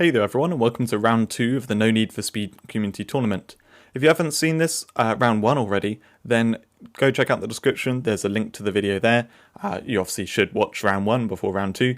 Hey there everyone, and welcome to round 2 of the No Need for Speed community tournament. If you haven't seen this round 1 already, then go check out the description. There's a link to the video there. You obviously should watch round 1 before round 2.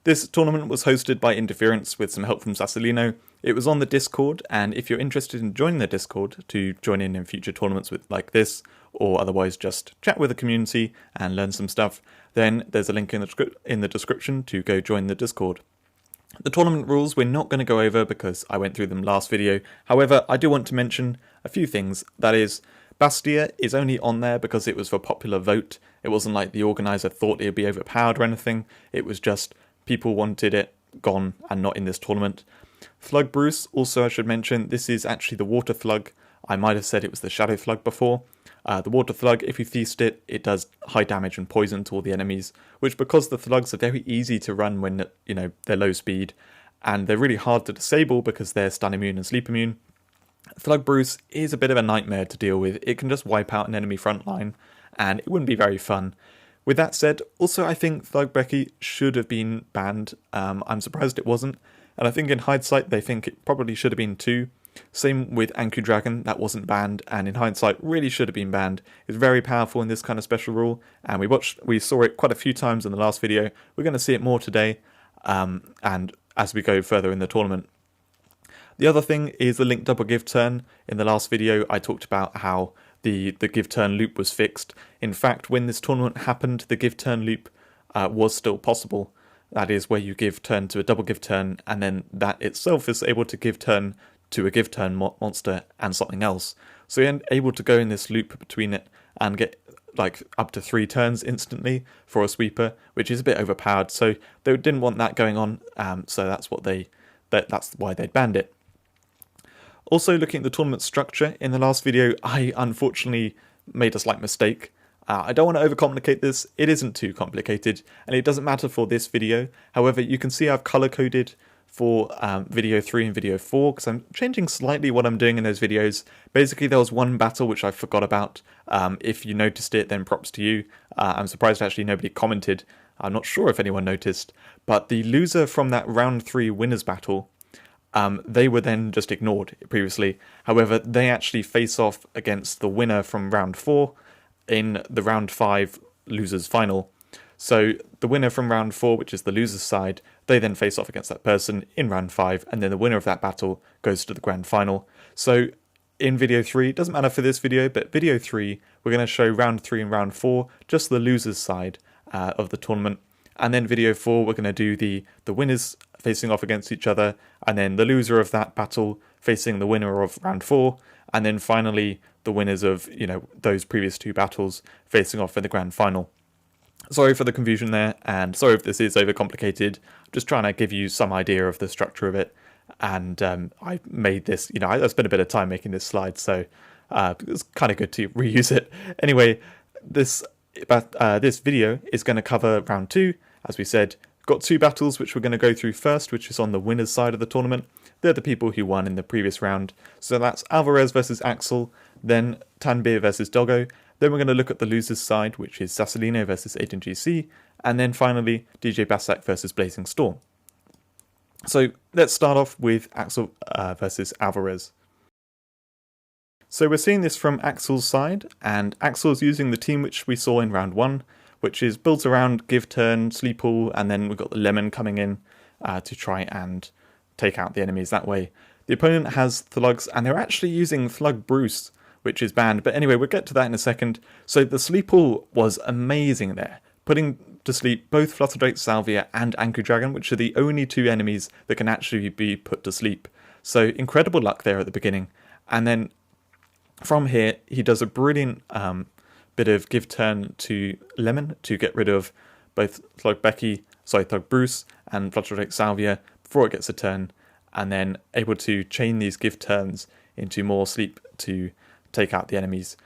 This tournament was hosted by Interference with some help from SaSSolino. It was on the Discord, and if you're interested in joining the Discord to join in future tournaments like this, or otherwise just chat with the community and learn some stuff, then there's a link in the description to go join the Discord. The tournament rules we're not going to go over because I went through them last video. However, I do want to mention a few things. That is, Bastia is only on there because it was for popular vote. It wasn't like the organiser thought it would be overpowered or anything. It was just people wanted it gone and not in this tournament. Thug Bruce, also I should mention, this is actually the water thug. I might have said it was the shadow thug before. The water thug, if you feast it, it does high damage and poison to all the enemies, which because the thugs are very easy to run when they're low speed, and they're really hard to disable because they're stun immune and sleep immune. Thug Bruce is a bit of a nightmare to deal with. It can just wipe out an enemy front line, and it wouldn't be very fun. With that said, also I think Thug Becky should have been banned. I'm surprised it wasn't, and I think in hindsight they think it probably should have been too. Same with Anku Dragon, that wasn't banned, and in hindsight really should have been banned. It's very powerful in this kind of special rule, and we saw it quite a few times in the last video. We're going to see it more today, and as we go further in the tournament. The other thing is the link double give turn. In the last video I talked about how the give turn loop was fixed. In fact, when this tournament happened, the give turn loop was still possible. That is where you give turn to a double give turn, and then that itself is able to give turn to a give turn monster and something else. So you're able to go in this loop between it and get like up to 3 turns instantly for a sweeper, which is a bit overpowered. So they didn't want that going on, so that's why they banned it. Also, looking at the tournament structure, in the last video I unfortunately made a slight mistake. I don't want to overcomplicate this. It isn't too complicated, and it doesn't matter for this video. However, you can see I've color coded for video 3 and video 4 because I'm changing slightly what I'm doing in those videos. Basically, there was one battle which I forgot about. If you noticed it, then props to you. I'm surprised actually nobody commented. I'm not sure if anyone noticed, but the loser from that round 3 winners battle, they were then just ignored previously. However, they actually face off against the winner from round 4 in the round 5 losers final. So the winner from round 4, which is the loser's side, they then face off against that person in round 5, and then the winner of that battle goes to the grand final. So in video 3, it doesn't matter for this video, but video 3, we're going to show round 3 and round 4, just the loser's side of the tournament. And then video 4, we're going to do the winners facing off against each other, and then the loser of that battle facing the winner of round 4, and then finally the winners of those previous 2 battles facing off in the grand final. Sorry for the confusion there, and sorry if this is overcomplicated. I'm just trying to give you some idea of the structure of it, and I made this, I spent a bit of time making this slide, so it's kind of good to reuse it. Anyway, this video is going to cover round 2, as we said. Got 2 battles which we're going to go through first, which is on the winners side of the tournament. They're the people who won in the previous round. So that's Alvarez versus Axel, then Tanbeer versus Doggo. Then we're going to look at the losers side, which is SaSSolino versus AidanGC, and then finally Djbasak versus BlazingStorm. So let's start off with Axel versus Alvarez. So we're seeing this from Axel's side, and Axel's using the team which we saw in round 1, which is built around give turn, sleep all, and then we've got the lemon coming in to try and take out the enemies that way. The opponent has thugs, and they're actually using Thug Bruce, which is banned, but anyway, we'll get to that in a second. So the sleep all was amazing there, putting to sleep both Flutterdrake Salvia and Anku Dragon, which are the only 2 enemies that can actually be put to sleep. So incredible luck there at the beginning, and then from here he does a brilliant bit of give turn to Lemon to get rid of both Thug Bruce and Flutterdrake Salvia before it gets a turn, and then able to chain these give turns into more sleep to take out the enemies.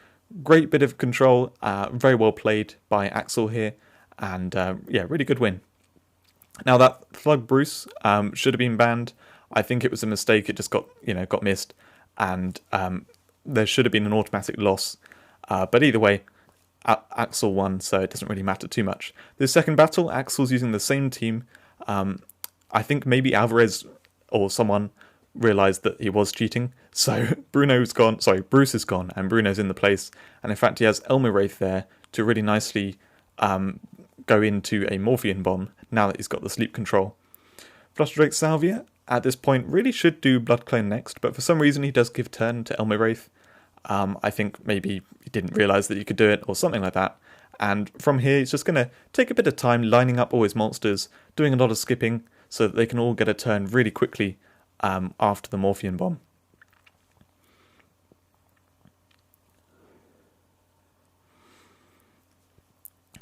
Great bit of control, very well played by Axel here, and yeah, really good win. Now that Thug Bruce should have been banned. I think it was a mistake. It just got missed, and there should have been an automatic loss. But either way, Axel won, so it doesn't really matter too much. The second battle, Axel's using the same team. I think maybe Alvarez or someone realised that he was cheating. So Bruce is gone, and Bruno's in the place. And in fact, he has Elmiraith there to really nicely go into a Morphean bomb now that he's got the sleep control. Flusterdrake Salvia at this point really should do Blood Clone next, but for some reason he does give turn to Elmiraith. I think maybe he didn't realise that you could do it or something like that. And from here he's just going to take a bit of time lining up all his monsters, doing a lot of skipping so that they can all get a turn really quickly after the Morphean bomb.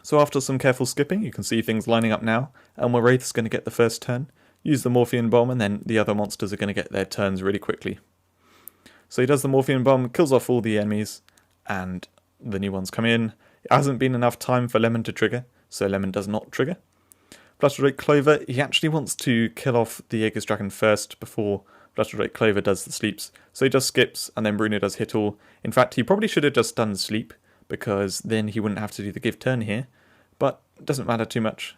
So after some careful skipping, you can see things lining up now. Elmiraith's going to get the first turn, use the Morphean bomb, and then the other monsters are going to get their turns really quickly. So he does the Morphean bomb, kills off all the enemies, and the new ones come in. It hasn't been enough time for Lemon to trigger, so Lemon does not trigger. Flusterdrake Clover, he actually wants to kill off the Aegis Dragon first before Flusterdrake Clover does the sleeps. So he just skips, and then Bruno does hit all. In fact, he probably should have just done the sleep, because then he wouldn't have to do the give turn here. But it doesn't matter too much,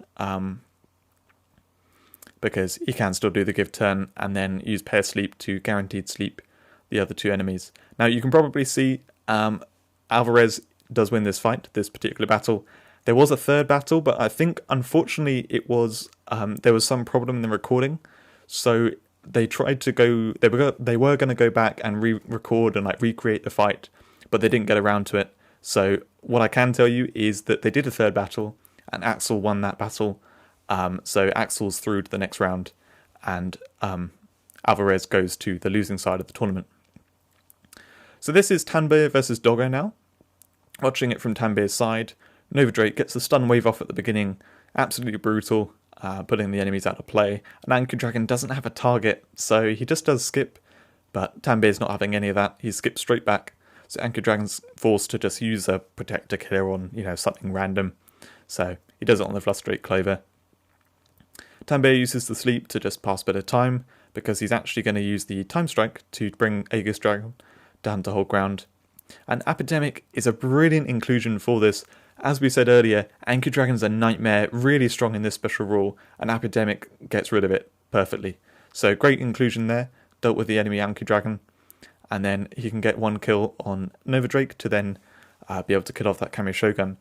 because he can still do the give turn and then use pair sleep to guaranteed sleep the other two enemies. Now you can probably see Alvarez does win this fight, this particular battle. There was a third battle, but I think unfortunately it was there was some problem in the recording, so they tried to go. They were going to go back and re-record and like recreate the fight, but they didn't get around to it. So what I can tell you is that they did a third battle, and Axel won that battle. So Axel's through to the next round, and Alvarez goes to the losing side of the tournament. So this is Tanbeer versus Doggo now. Watching it from Tanbeer's side, Nova Drake gets the stun wave off at the beginning, absolutely brutal, putting the enemies out of play. And Anchor Dragon doesn't have a target, so he just does skip, but Tanbeer's not having any of that. He skips straight back. So Anchor Dragon's forced to just use a Protector Killer on, something random. So he does it on the Flusterdrake Clover. Tanbeer uses the sleep to just pass a bit of time, because he's actually going to use the Time Strike to bring Aegis Dragon down to hold ground. And Epidemic is a brilliant inclusion for this. As we said earlier, Anchor Dragon's a nightmare, really strong in this special rule, and Epidemic gets rid of it perfectly. So great inclusion there, dealt with the enemy Anchor Dragon. And then he can get one kill on Nova Drake to then be able to kill off that Kami Shogun.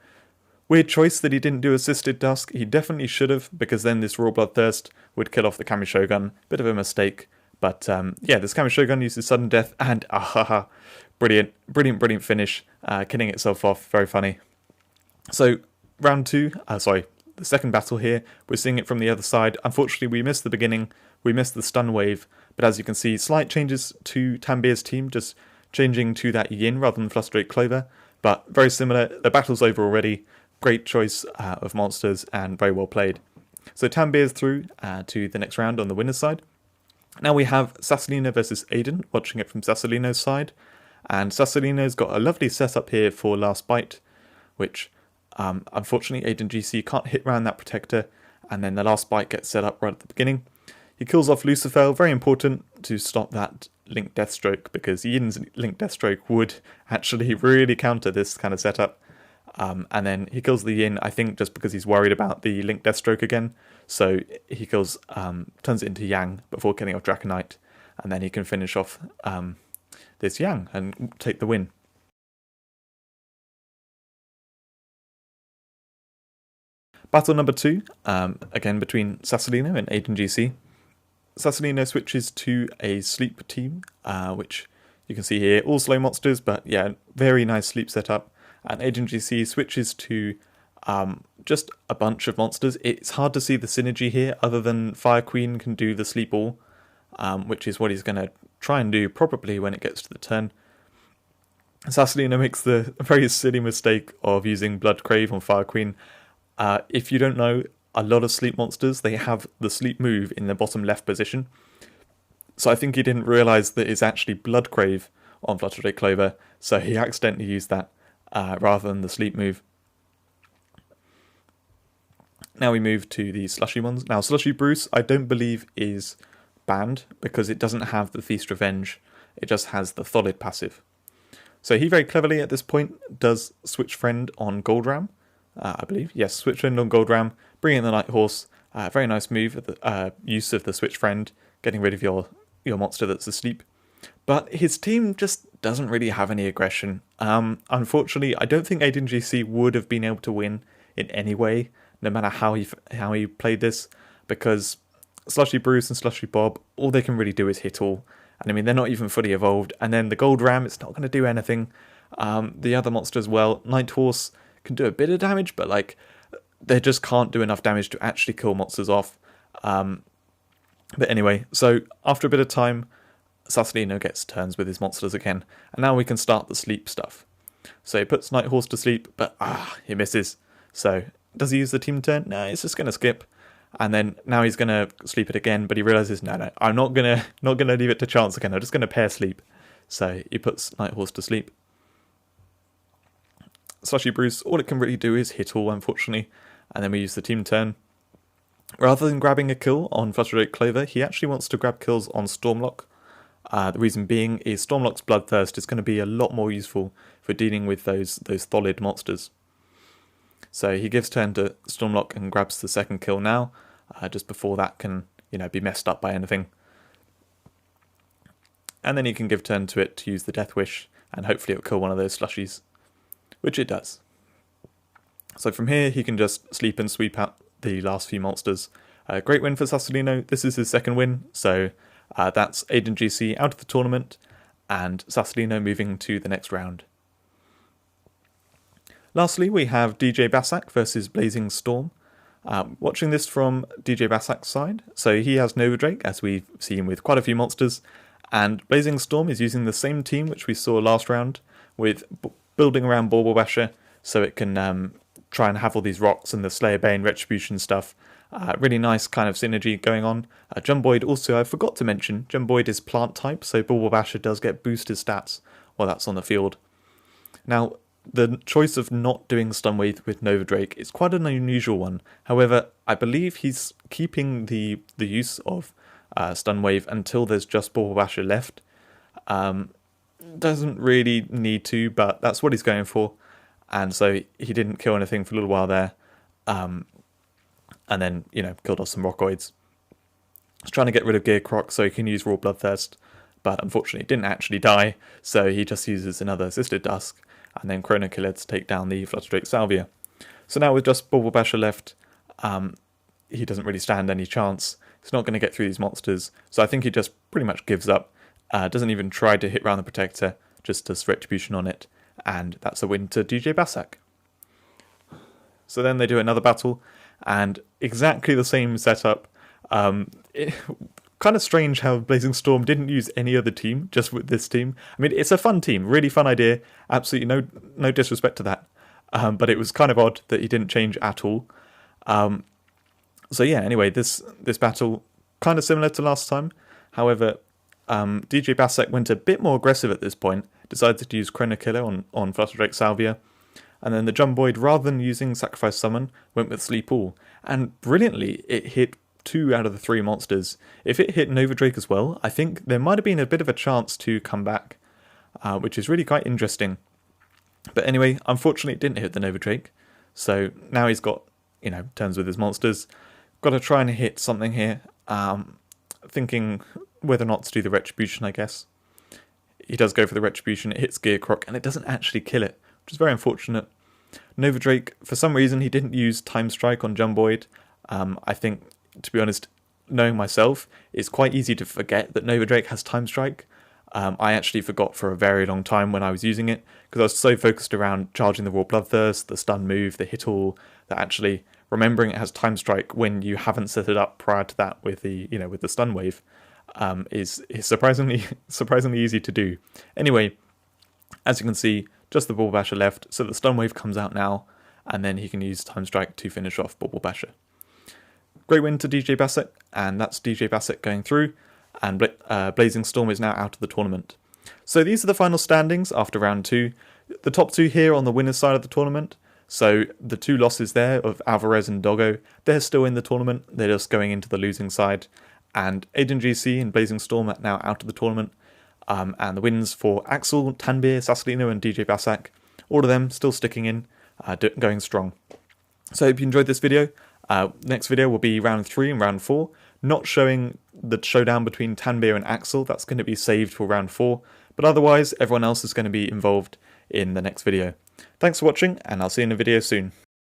Weird choice that he didn't do Assisted Dusk. He definitely should have, because then this Raw Bloodthirst would kill off the Kami Shogun. Bit of a mistake. But yeah, this Kami Shogun uses Sudden Death, and brilliant finish. Killing itself off, very funny. So round two, the second battle here, we're seeing it from the other side. Unfortunately, we missed the beginning. We missed the stun wave. But as you can see, slight changes to Tanbeer's team, just changing to that Yin rather than Flusterdrake Clover. But very similar. The battle's over already. Great choice of monsters and very well played. So Tanbeer's through to the next round on the winner's side. Now we have SaSSolino versus Aidan, watching it from SaSSolino's side. And SaSSolino's got a lovely setup here for Last Bite, which unfortunately AidanGC can't hit around that Protector, and then the Last Bite gets set up right at the beginning. He kills off Lucifer, very important to stop that Link Deathstroke, because Yin's Link Deathstroke would actually really counter this kind of setup. And then he kills the Yin, I think just because he's worried about the Link Deathstroke again. So he kills, turns it into Yang before killing off Draconite, and then he can finish off this Yang and take the win. Battle number 2, again between SaSSolino and AidanGC. SaSSolino switches to a sleep team, which you can see here, all slow monsters, but yeah, very nice sleep setup. And AidanGC switches to just a bunch of monsters. It's hard to see the synergy here, other than Fire Queen can do the sleep all, which is what he's going to try and do probably when it gets to the turn. SaSSolino makes the very silly mistake of using Blood Crave on Fire Queen. If you don't know, a lot of sleep monsters, they have the sleep move in the bottom left position. So I think he didn't realise that it's actually Blood Crave on Flusterdrake Clover, so he accidentally used that rather than the sleep move. Now we move to the slushy ones. Now Slushy Bruce I don't believe is banned, because it doesn't have the Feast Revenge, it just has the Tholid passive. So he very cleverly at this point does Switch Friend on Goldram, I believe. Yes, Switch Friend on Goldram, bring in the Night Horse. Very nice move, use of the Switch Friend, getting rid of your monster that's asleep. But his team just doesn't really have any aggression. Unfortunately, I don't think AidanGC would have been able to win in any way, no matter how he played this, because Slushy Bruce and Slushy Bob, all they can really do is hit all. And I mean, they're not even fully evolved. And then the Gold Ram, it's not going to do anything. The other monsters, well, Night Horse can do a bit of damage, but like, they just can't do enough damage to actually kill monsters off. But anyway, so after a bit of time, SaSSolino gets turns with his monsters again, and now we can start the sleep stuff. So he puts Night Horse to sleep, but he misses. So does he use the team turn? No, he's just going to skip. And then now he's going to sleep it again, but he realizes, no, I'm not gonna leave it to chance again. I'm just going to pair sleep. So he puts Night Horse to sleep. Slushy Bruce, all it can really do is hit all, unfortunately. And then we use the team turn. Rather than grabbing a kill on Frustrated Clover, he actually wants to grab kills on Stormlock. The reason being is Stormlock's Bloodthirst is going to be a lot more useful for dealing with those Tholid monsters. So he gives turn to Stormlock and grabs the second kill now, just before that can be messed up by anything. And then he can give turn to it to use the Death Wish, and hopefully it'll kill one of those slushies, which it does. So from here he can just sleep and sweep out the last few monsters. Great win for SaSSolino. This is his second win, so that's AidanGC out of the tournament, and SaSSolino moving to the next round. Lastly, we have Djbasak versus BlazingStorm. Watching this from Djbasak's side, so he has Nova Drake, as we've seen with quite a few monsters, and BlazingStorm is using the same team which we saw last round, with building around Bauble Basher, so it can try and have all these rocks and the Slayer Bane Retribution stuff. Really nice kind of synergy going on. Jumboid also, I forgot to mention, Jumboid is plant type, so Bauble Basher does get boosted stats while that's on the field. Now, the choice of not doing Stun Wave with Nova Drake is quite an unusual one. However, I believe he's keeping the use of Stun Wave until there's just Bauble Basher left. Doesn't really need to, but that's what he's going for. And so he didn't kill anything for a little while there. And then, killed off some Rockoids. He's trying to get rid of Gear Croc so he can use Raw Bloodthirst, but unfortunately didn't actually die, so he just uses another Assisted Dusk, and then Chrono Killer to take down the Flutterdrake Salvia. So now with just Bauble Basher left, he doesn't really stand any chance. He's not going to get through these monsters, so I think he just pretty much gives up. Doesn't even try to hit round the Protector, just does Retribution on it, and that's a win to Djbasak. So then they do another battle, and exactly the same setup. Kind of strange how BlazingStorm didn't use any other team, just with this team. I mean, it's a fun team, really fun idea, absolutely no disrespect to that. But it was kind of odd that he didn't change at all. So yeah, anyway, this battle, kind of similar to last time. However, Djbasak went a bit more aggressive at this point, decided to use Chrono Killer on Flutterdrake Salvia, and then the Jumboid, rather than using Sacrifice Summon, went with Sleep All, and brilliantly it hit 2 out of the 3 monsters. If it hit Nova Drake as well, I think there might have been a bit of a chance to come back, which is really quite interesting. But anyway, unfortunately it didn't hit the Nova Drake, so now he's got, turns with his monsters. Got to try and hit something here, thinking whether or not to do the Retribution, I guess. He does go for the Retribution, it hits Gear Croc, and it doesn't actually kill it, which is very unfortunate. Nova Drake, for some reason, he didn't use Time Strike on Jumboid. I think, to be honest, knowing myself, it's quite easy to forget that Nova Drake has Time Strike. I actually forgot for a very long time when I was using it, because I was so focused around charging the Raw Bloodthirst, the stun move, the hit all, that actually remembering it has Time Strike when you haven't set it up prior to that with the with the stun wave is surprisingly easy to do. Anyway, as you can see, just the Bauble Basher left, so the stun wave comes out now, and then he can use Time Strike to finish off Bauble Basher. Great win to Djbasak, and that's Djbasak going through, and BlazingStorm is now out of the tournament. So these are the final standings after round 2. The top 2 here on the winner's side of the tournament. So the 2 losses there of Alvarez and Doggo, they're still in the tournament, they're just going into the losing side. And AidanGC and BlazingStorm are now out of the tournament. And the wins for Axel, Tanbeer, SaSSolino and Djbasak, all of them still sticking in, going strong. So I hope you enjoyed this video. Next video will be round 3 and round 4, not showing the showdown between Tanbeer and Axel, that's going to be saved for round 4, but otherwise everyone else is going to be involved in the next video. Thanks for watching, and I'll see you in a video soon.